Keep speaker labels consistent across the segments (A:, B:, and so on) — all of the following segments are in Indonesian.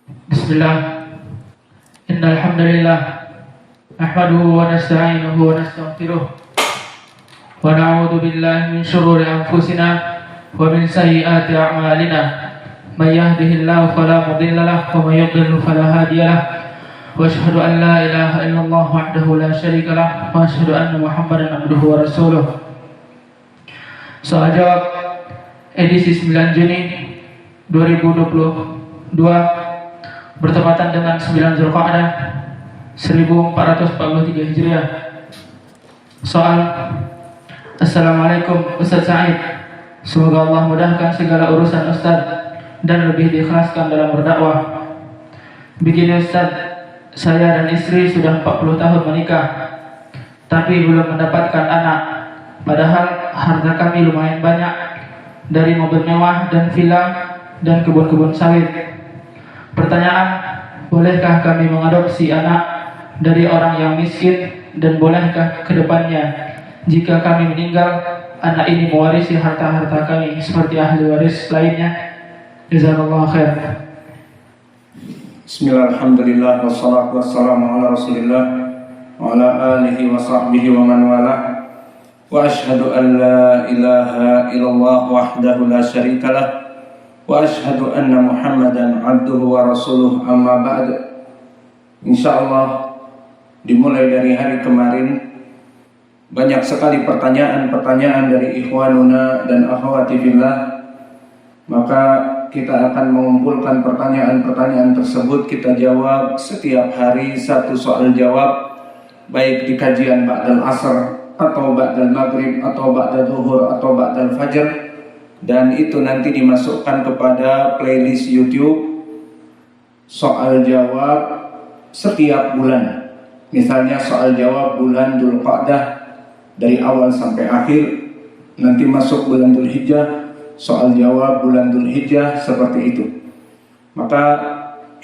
A: Bismillah. Innal hamdalillah nahmaduhu wa nasta'inuhu wa nastaghfiruh wa na'udzu billahi min shururi anfusina wa min sayyiati a'malina. May yahdihillahu fala mudilla lahu wa may yudlil fala hadiya lahu. Wa asyhadu an la ilaha illallah wahdahu la syarika lahu wa asyhadu anna Muhammadan abduhu wa rasuluh. Soal jawab edisi 9 Juni 2022 bertepatan dengan 9 Zulqa'dah 1443 Hijriah. Soal: Assalamualaikum Ustaz Sa'id, semoga Allah mudahkan segala urusan Ustaz dan lebih diikhlaskan dalam berdakwah. Begini Ustaz, saya dan istri sudah 40 tahun menikah, tapi belum mendapatkan anak. Padahal harta kami lumayan banyak, dari mobil mewah dan villa dan kebun-kebun sawit. Pertanyaan, bolehkah kami mengadopsi anak dari orang yang miskin, dan bolehkah ke depannya jika kami meninggal, anak ini mewarisi harta-harta kami seperti ahli waris lainnya? Jazakallahu khair.
B: Bismillah, alhamdulillah, wassalatu wassalamu ala rasulillah wa ala alihi wa sahbihi wa man wala. Wa ashhadu an la ilaha illallah wahdahu la syarikalah wa ashhadu anna Muhammadan abduhu wa rasuluh, amma ba'd. Insyaallah dimulai dari hari kemarin banyak sekali pertanyaan-pertanyaan dari ikhwanuna dan akhwati fillah. Maka kita akan mengumpulkan pertanyaan-pertanyaan tersebut, kita jawab setiap hari satu soal jawab, baik di kajian ba'dal asr atau ba'dal maghrib atau ba'dal zuhur atau ba'dal fajr. Dan itu nanti dimasukkan kepada playlist YouTube soal jawab setiap bulan. Misalnya soal jawab bulan Dzulqa'dah dari awal sampai akhir, nanti masuk bulan Dzulhijjah, soal jawab bulan Dzulhijjah, seperti itu. Maka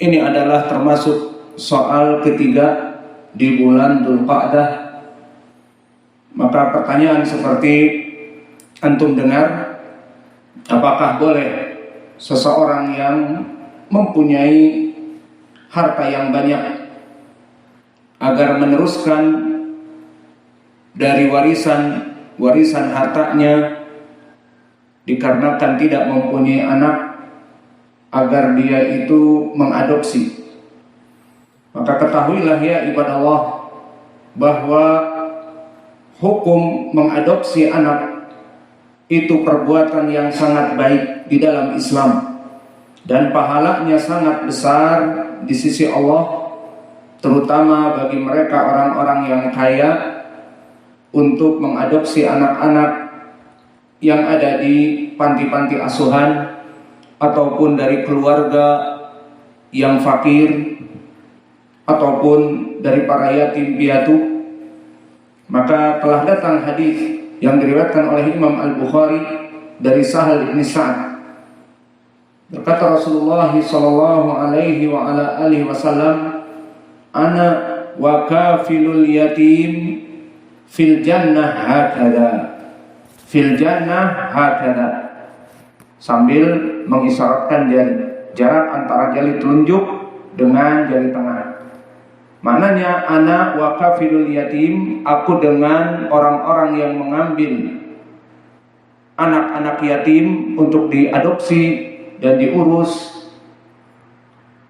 B: ini adalah termasuk soal ketiga di bulan Dzulqa'dah. Maka pertanyaan seperti antum dengar, apakah boleh seseorang yang mempunyai harta yang banyak agar meneruskan dari warisan hartanya, dikarenakan tidak mempunyai anak, agar dia itu mengadopsi? Maka ketahuilah ya ibadah Allah, bahwa hukum mengadopsi anak itu perbuatan yang sangat baik di dalam Islam, dan pahalanya sangat besar di sisi Allah, terutama bagi mereka orang-orang yang kaya, untuk mengadopsi anak-anak yang ada di panti-panti asuhan ataupun dari keluarga yang fakir ataupun dari para yatim piatu. Maka telah datang hadis yang diriwayatkan oleh Imam Al-Bukhari dari Sahal bin Sa'ad. Berkata Rasulullah sallallahu alaihi wa ala alihi wasallam, "Ana wa kafilul yatim fil jannah hakada." Fil jannah hakada, sambil mengisyaratkan jari, jarak antara jari telunjuk dengan jari tengah. Maknanya, ana wa kafilul yatim, aku dengan orang-orang yang mengambil anak-anak yatim untuk diadopsi dan diurus,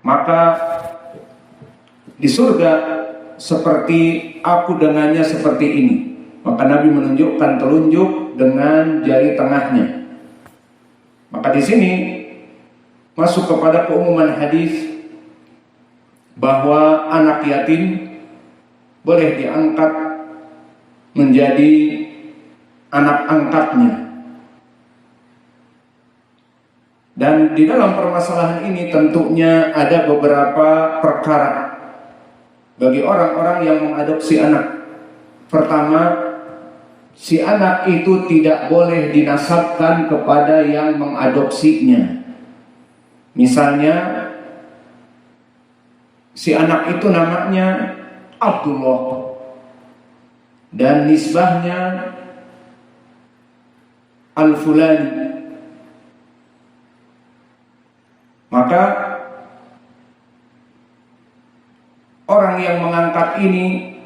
B: maka di surga seperti aku dengannya seperti ini. Maka Nabi menunjukkan telunjuk dengan jari tengahnya. Maka di sini masuk kepada keumuman hadis bahwa anak yatim boleh diangkat menjadi anak angkatnya. Dan di dalam permasalahan ini tentunya ada beberapa perkara bagi orang-orang yang mengadopsi anak. Pertama, si anak itu tidak boleh dinasabkan kepada yang mengadopsinya. Misalnya, si anak itu namanya Abdullah dan nisbahnya Al-Fulani. Maka orang yang mengangkat ini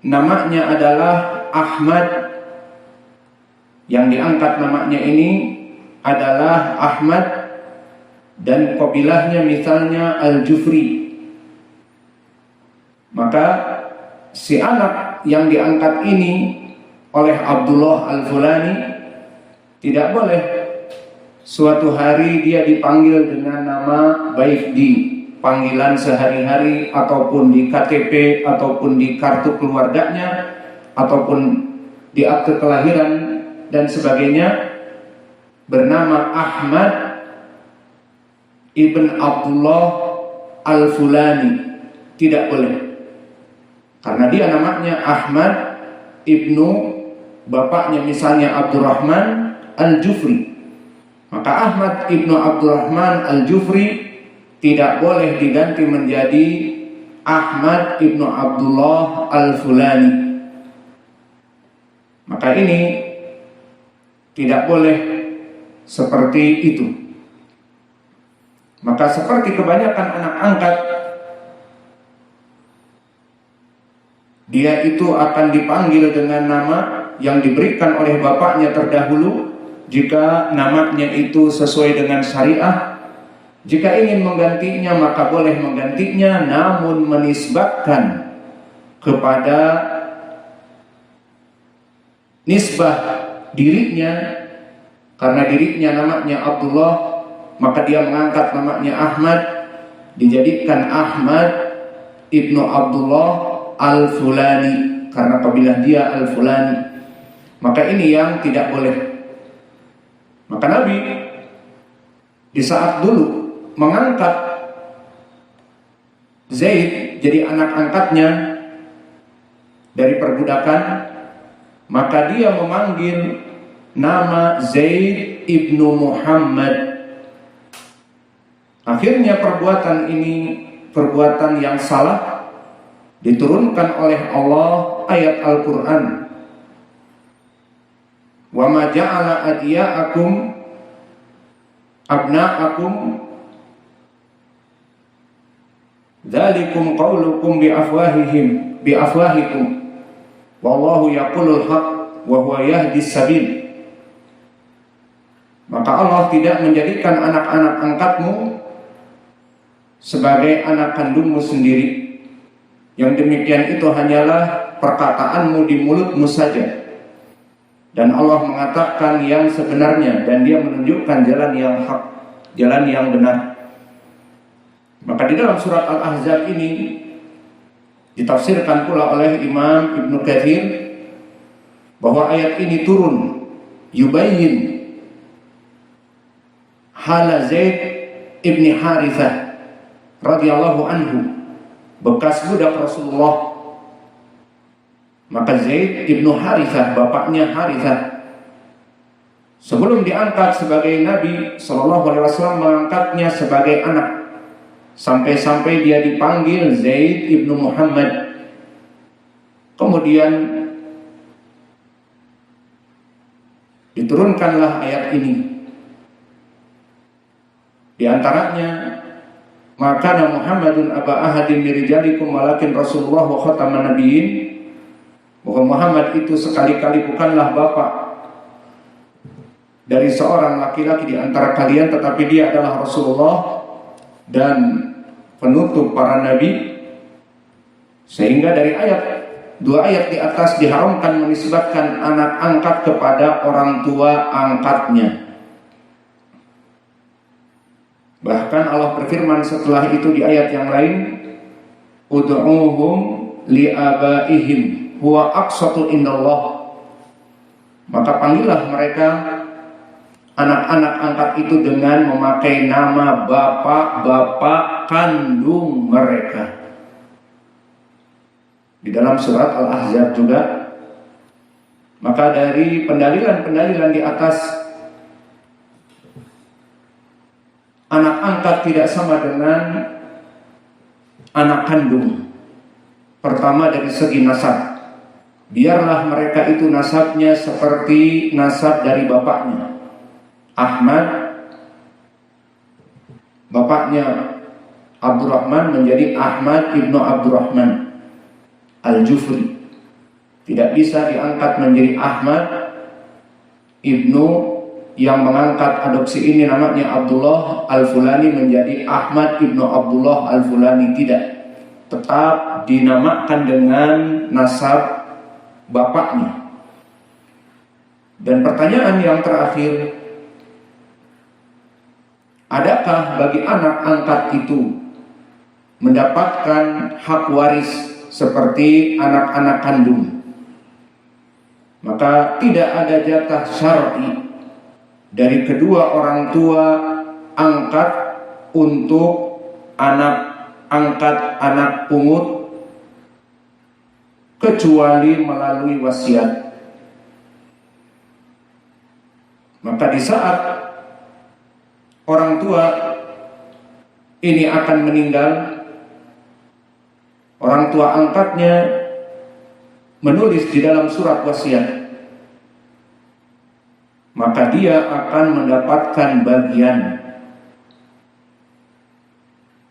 B: namanya adalah Ahmad. Yang diangkat namanya ini adalah Ahmad dan kabilahnya misalnya Al-Jufri. Maka si anak yang diangkat ini oleh Abdullah Al-Fulani tidak boleh suatu hari dia dipanggil dengan nama baik di panggilan sehari-hari ataupun di KTP ataupun di kartu keluarganya ataupun di akte kelahiran dan sebagainya bernama Ahmad ibn Abdullah Al-Fulani. Tidak boleh, karena dia namanya Ahmad ibnu bapaknya misalnya Abdurrahman Al-Jufri. Maka Ahmad ibnu Abdurrahman Al-Jufri tidak boleh diganti menjadi Ahmad ibnu Abdullah Al-Fulani. Maka ini tidak boleh seperti itu. Maka seperti kebanyakan anak angkat, dia itu akan dipanggil dengan nama yang diberikan oleh bapaknya terdahulu jika namanya itu sesuai dengan syariah. Jika ingin menggantinya maka boleh menggantinya, namun menisbahkan kepada nisbah dirinya, karena dirinya namanya Abdullah, maka dia mengangkat namanya Ahmad, dijadikan Ahmad ibnu Abdullah Al-Fulani karena kabilah dia Al-Fulani. Maka ini yang tidak boleh. Maka Nabi di saat dulu mengangkat Zaid jadi anak angkatnya dari perbudakan, maka dia memanggil nama Zaid ibnu Muhammad. Akhirnya perbuatan ini perbuatan yang salah, diturunkan oleh Allah ayat Al-Quran, wa ma ja'ala adiya'akum abna'akum dzalikum qaulukum biafwahikum wallahu yaqulul haq wa huwa yahdis sabil. Maka Allah tidak menjadikan anak-anak angkatmu sebagai anak kandungmu sendiri. Yang demikian itu hanyalah perkataanmu di mulutmu saja. Dan Allah mengatakan yang sebenarnya, dan dia menunjukkan jalan yang hak, jalan yang benar. Maka di dalam surat Al-Ahzab ini ditafsirkan pula oleh Imam Ibnu Katsir bahwa ayat ini turun yubayyin hala Zaid ibni Harithah radhiyallahu anhu, bekas budak Rasulullah. Maka Zaid ibnu Harithah, bapaknya Harithah, sebelum diangkat sebagai Nabi SAW mengangkatnya sebagai anak, sampai-sampai dia dipanggil Zaid ibnu Muhammad. Kemudian diturunkanlah ayat ini. Di antaranya, maka Muhammadun aba ahadin min rijalikum walakin Rasulullah wa khataman nabiyyin, bahwa Muhammad itu sekali-kali bukanlah bapak dari seorang laki-laki di antara kalian, tetapi dia adalah Rasulullah dan penutup para nabi. Sehingga dari dua ayat di atas diharamkan menisbatkan anak angkat kepada orang tua angkatnya. Bahkan Allah berfirman setelah itu di ayat yang lain, ud'uhum li'abaihim huwa aqsatu indallah. Maka panggillah mereka anak-anak angkat itu dengan memakai nama bapak-bapak kandung mereka. Di dalam surat Al-Ahzab juga. Maka dari pendalilan-pendalilan di atas, anak angkat tidak sama dengan anak kandung. Pertama dari segi nasab, biarlah mereka itu nasabnya seperti nasab dari bapaknya. Ahmad, bapaknya Abdurrahman menjadi Ahmad ibnu Abdurrahman Al-Jufri. Tidak bisa diangkat menjadi Ahmad ibnu yang mengangkat adopsi ini namanya Abdullah Al-Fulani menjadi Ahmad ibnu Abdullah Al-Fulani. Tidak, tetap dinamakan dengan nasab bapaknya. Dan pertanyaan yang terakhir, adakah bagi anak angkat itu mendapatkan hak waris seperti anak-anak kandung? Maka tidak ada jatah syar'i dari kedua orang tua angkat untuk anak angkat anak pungut kecuali melalui wasiat. Maka di saat orang tua ini akan meninggal, orang tua angkatnya menulis di dalam surat wasiat, maka dia akan mendapatkan bagian.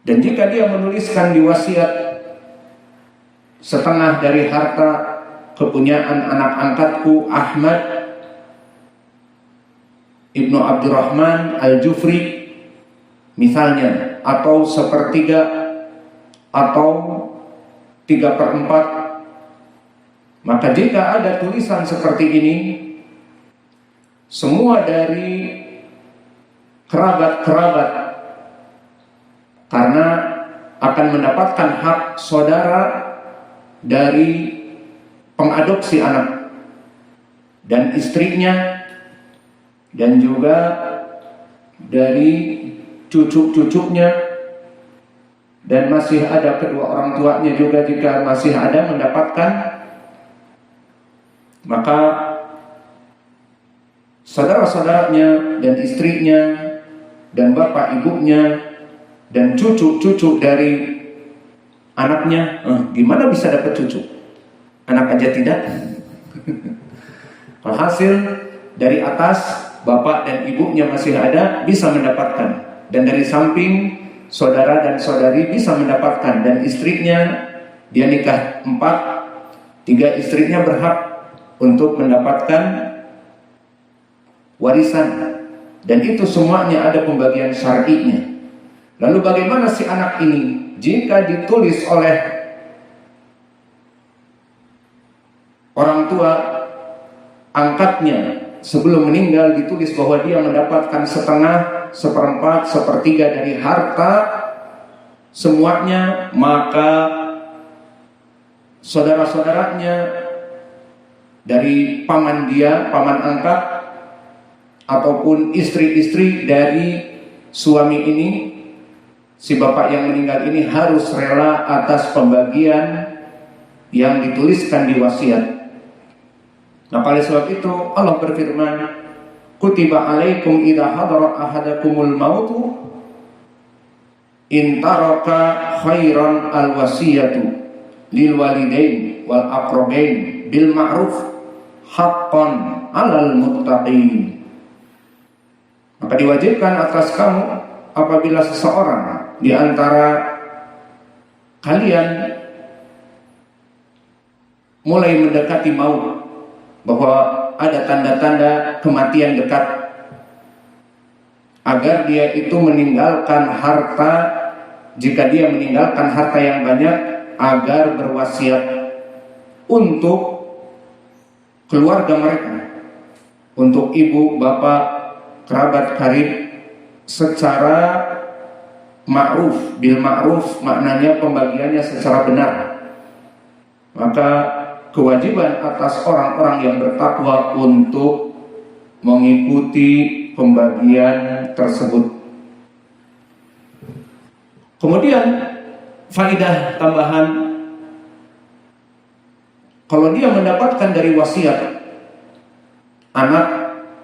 B: Dan jika dia menuliskan di wasiat setengah dari harta kepunyaan anak angkatku Ahmad ibnu Abdurrahman Al-Jufri misalnya, atau sepertiga atau 3/4, maka jika ada tulisan seperti ini, semua dari kerabat-kerabat karena akan mendapatkan hak saudara dari pengadopsi anak dan istrinya, dan juga dari cucu-cucunya, dan masih ada kedua orang tuanya juga jika masih ada mendapatkan, maka saudara-saudaranya dan istrinya dan bapak ibunya dan cucu-cucu dari anaknya, gimana bisa dapat cucu? Anak aja tidak. Alhasil dari atas bapak dan ibunya masih ada, bisa mendapatkan, dan dari samping saudara dan saudari bisa mendapatkan, dan istrinya dia nikah 4, 3 istrinya berhak untuk mendapatkan warisan, dan itu semuanya ada pembagian syar'inya. Lalu bagaimana si anak ini jika ditulis oleh orang tua angkatnya sebelum meninggal, ditulis bahwa dia mendapatkan setengah, 1/4, 1/3 dari harta semuanya, maka saudara-saudaranya dari paman dia, paman angkat, ataupun istri-istri dari suami ini, si bapak yang meninggal ini harus rela atas pembagian yang dituliskan di wasiat. Nah, oleh sebab itu Allah berfirman, kutiba alaikum idza hadara ahadakumul mautu in taraka khairan alwasiyatu lil walidain wal aqrabain bil ma'ruf haqqan 'alal muttaqin. Maka diwajibkan atas kamu apabila seseorang di antara kalian mulai mendekati maut, bahwa ada tanda-tanda kematian dekat, agar dia itu meninggalkan harta, jika dia meninggalkan harta yang banyak, agar berwasiat untuk keluarga mereka, untuk ibu, bapak, kerabat karib, secara ma'ruf. Bil ma'ruf maknanya pembagiannya secara benar. Maka kewajiban atas orang-orang yang bertakwa untuk mengikuti pembagian tersebut. Kemudian faidah tambahan, kalau dia mendapatkan dari wasiat anak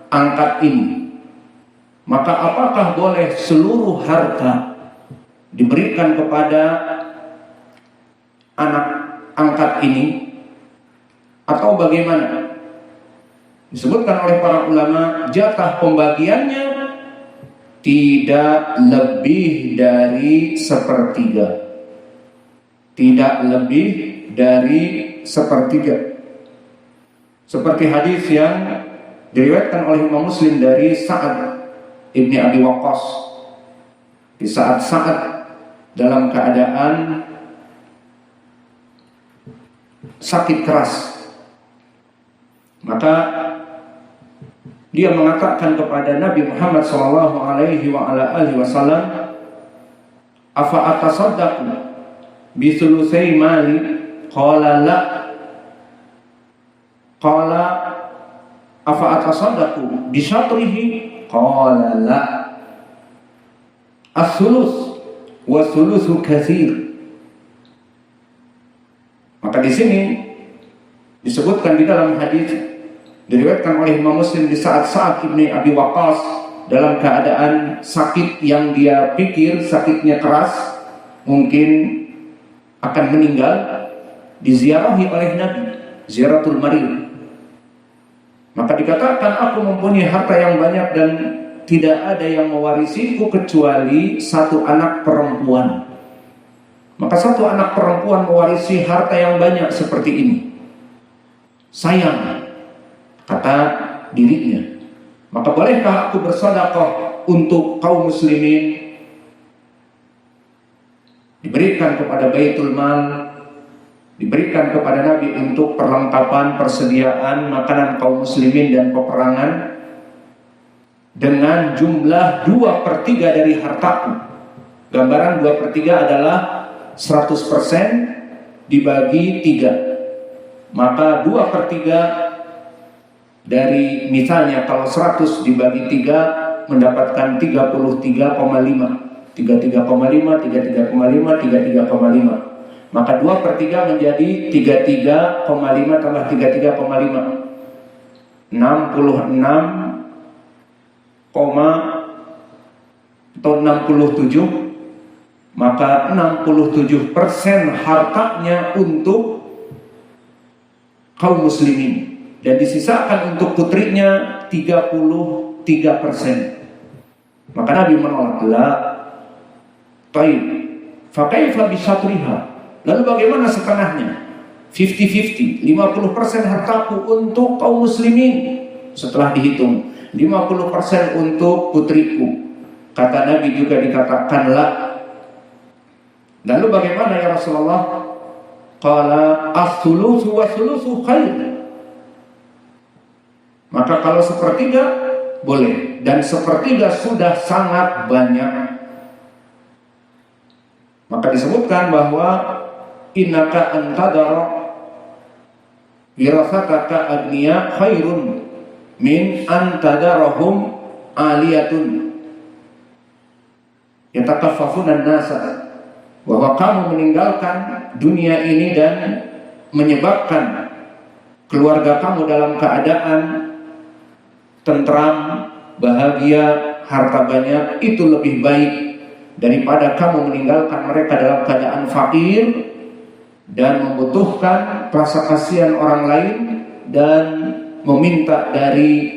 B: angkat ini, maka apakah boleh seluruh harta diberikan kepada anak angkat ini, atau bagaimana? Disebutkan oleh para ulama, jatah pembagiannya tidak lebih dari sepertiga. Tidak lebih dari sepertiga. Seperti hadis yang diriwayatkan oleh Imam Muslim dari Sa'ad ibni Abi Waqqas. Di saat Sa'ad dalam keadaan sakit keras, maka dia mengatakan kepada Nabi Muhammad sallallahu alaihi wasallam, "Afa atasaddaqu bi thulutsai mali?" Qala la. Qala afa atasaddaqu bi syatrihi? Qala la. As-sulus wa sulusu katsir. Maka di sini disebutkan di dalam hadis diriwayatkan oleh Imam Muslim di saat Sa'ad ibni Abi Waqqas dalam keadaan sakit yang dia pikir sakitnya keras, mungkin akan meninggal, diziarahi oleh Nabi, ziaratul marid. Maka dikatakan, aku mempunyai harta yang banyak dan tidak ada yang mewarisiku kecuali satu anak perempuan. Maka satu anak perempuan mewarisi harta yang banyak seperti ini. Sayang, kata dirinya. Maka bolehkah aku bersedekah untuk kaum muslimin? Diberikan kepada Baitul Mal, diberikan kepada Nabi untuk perlengkapan persediaan makanan kaum muslimin dan peperangan dengan jumlah 2/3 dari hartaku. Gambaran 2/3 adalah 100% dibagi 3. Maka 2/3 dari, misalnya kalau 100 dibagi 3 mendapatkan 33,5. 33,5, 33,5, 33,5. Maka 2/3 menjadi 33,5 tambah 33,5. 67. Maka 67% hartanya untuk kaum muslimin, dan disisakan untuk putrinya 33%. Maka Nabi menolak. La. Taib. Fa kaifa bi syatriha? Lalu bagaimana setengahnya? 50-50. 50% hartaku untuk kaum muslimin. Setelah dihitung, 50% untuk putriku. Kata Nabi juga dikatakan la. Lalu bagaimana ya Rasulullah? Qala as-sulusu wa sulusu khair. Maka kalau sepertiga boleh, dan sepertiga sudah sangat banyak. Maka disebutkan bahwa innaka antadara wirasataka agniya khairun min antadarahum aliyatun yatakaffafuna an-nasa. Bahwa kamu meninggalkan dunia ini dan menyebabkan keluarga kamu dalam keadaan tentram, bahagia, harta banyak, itu lebih baik daripada kamu meninggalkan mereka dalam keadaan fakir dan membutuhkan rasa kasihan orang lain dan meminta dari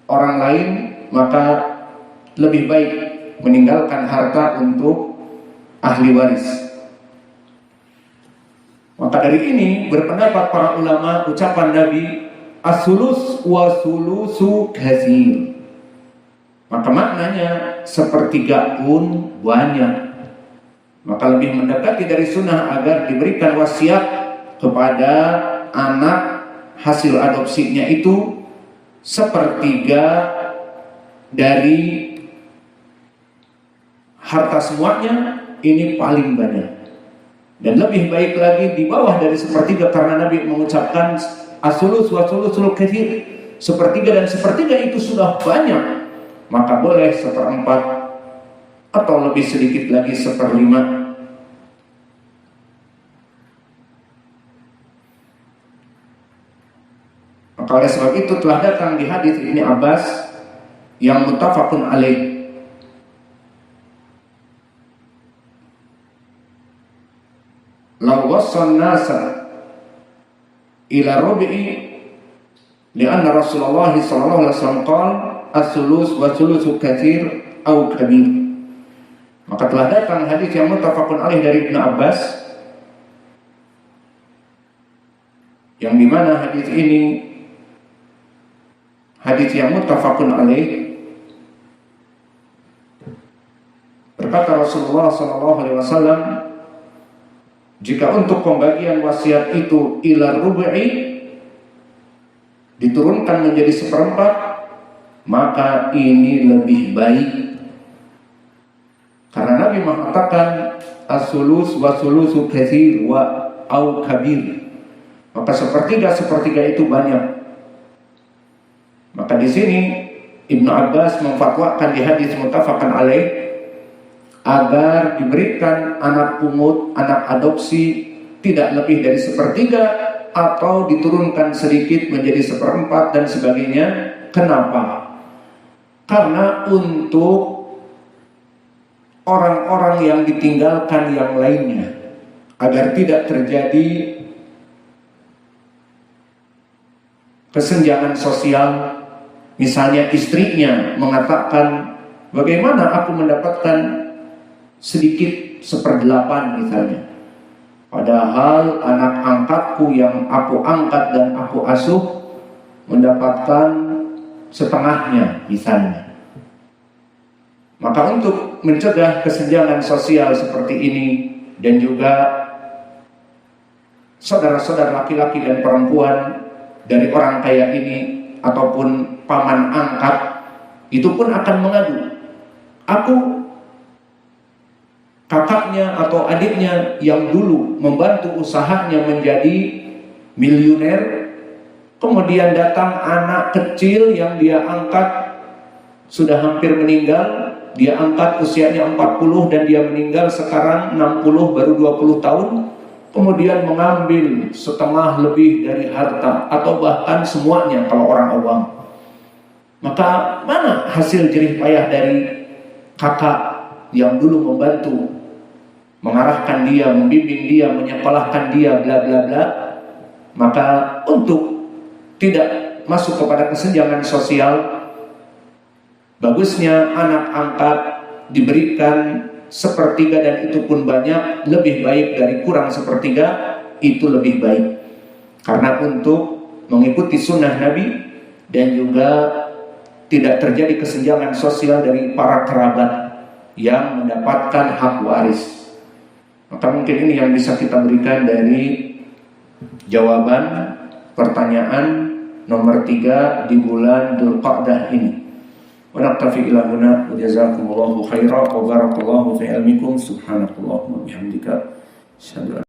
B: orang lain. Maka lebih baik meninggalkan harta untuk ahli waris. Maka dari ini berpendapat para ulama ucapan Nabi as-sulus wa sulusu katsir. Maka maknanya sepertiga pun banyak. Maka lebih mendekati dari sunnah agar diberikan wasiat kepada anak hasil adopsinya itu sepertiga dari harta semuanya. Ini paling banyak, dan lebih baik lagi di bawah dari sepertiga, karena Nabi mengucapkan as-sulus wa sulusul katsir, sepertiga, dan sepertiga itu sudah banyak. Maka boleh 1/4 atau lebih sedikit lagi 1/5. Maka oleh sebab itu telah datang di hadis Ibnu Abbas yang muttafaqun alaih, law wassan nasa ila rubi'i li'anna Rasulullah sallallahu alaihi wasallam qala as-sulus wa sulusu katsir au kabir. Maka telah datang hadis yang muttafaqun alaih dari Ibnu Abbas, yang dimana hadis ini hadis yang muttafaqun alaih. Berkata Rasulullah SAW, jika untuk pembagian wasiat itu ila rubu'i, diturunkan menjadi seperempat, maka ini lebih baik. Karena Nabi mengatakan as-sulus wa sulusu katsir wa au kabir. Maka sepertiga itu banyak. Maka di sini Ibnu Abbas memfatwakan di hadis muttafaqan alaih agar diberikan anak pungut, anak adopsi tidak lebih dari sepertiga atau diturunkan sedikit menjadi seperempat dan sebagainya. Kenapa? Karena untuk orang-orang yang ditinggalkan yang lainnya, agar tidak terjadi kesenjangan sosial. Misalnya istrinya mengatakan, bagaimana aku mendapatkan sedikit 1/8 misalnya, padahal anak angkatku yang aku angkat dan aku asuh mendapatkan setengahnya misalnya. Maka untuk mencegah kesenjangan sosial seperti ini, dan juga saudara-saudara laki-laki dan perempuan dari orang kaya ini ataupun paman angkat itu pun akan mengadu, aku kakaknya atau adiknya yang dulu membantu usahanya menjadi miliuner, kemudian datang anak kecil yang dia angkat sudah hampir meninggal, dia angkat usianya 40 dan dia meninggal sekarang 60, baru 20 tahun, kemudian mengambil setengah lebih dari harta atau bahkan semuanya kalau orang awam. Maka mana hasil jerih payah dari kakak yang dulu membantu mengarahkan dia, membimbing dia, menyekolahkan dia, bla bla bla. Maka untuk tidak masuk kepada kesenjangan sosial, bagusnya anak angkat diberikan sepertiga, dan itu pun banyak, lebih baik dari kurang sepertiga, itu lebih baik. Karena untuk mengikuti sunnah Nabi dan juga tidak terjadi kesenjangan sosial dari para kerabat yang mendapatkan hak waris. Maka mungkin ini yang bisa kita berikan dari jawaban pertanyaan nomor 3 di bulan Dzulqa'dah ini. Wa naktafi ila huna wa jazakumullahu khairan wa barakallahu fi ilmikum subhanakallahumma wa bihamdika asyhadu